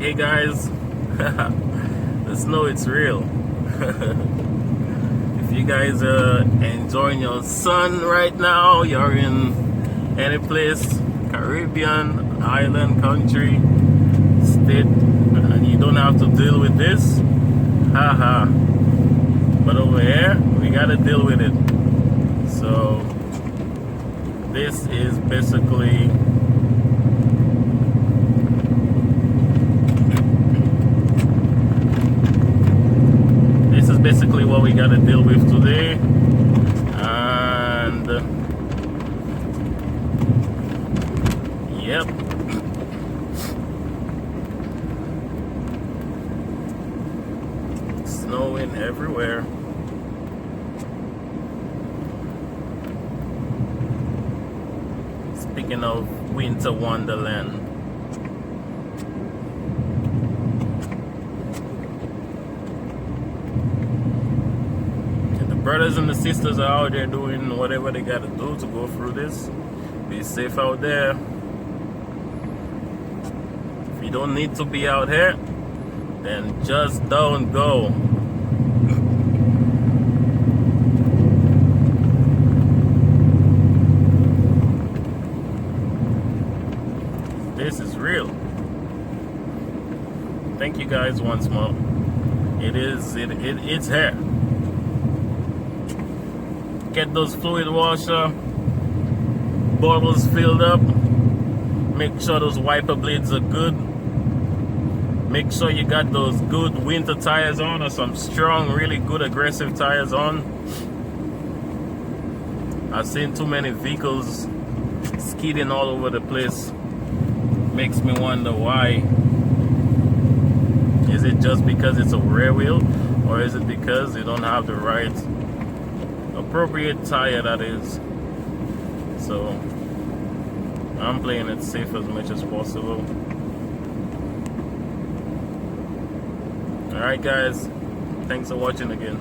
Hey guys, the snow it's real. If you guys are enjoying your sun right now, you're in any place, Caribbean, island, country, state, and you don't have to deal with this, haha. But over here, we gotta deal with it. So this is basically what we gotta deal with today. And yep, snowing everywhere. Speaking of winter wonderland, brothers and the sisters are out there doing whatever they gotta do to go through this. Be safe out there. If you don't need to be out here, then just don't go. This is real. Thank you guys once more. It's here. Get those fluid washer bottles filled up. Make sure those wiper blades are good. Make sure you got those good winter tires on, or some strong, really good aggressive tires on. I've seen too many vehicles skidding all over the place. Makes me wonder why. Is it just because it's a rear wheel, or is it because they don't have the right appropriate tire, that is? So I'm playing it safe as much as possible. Alright guys, thanks for watching again.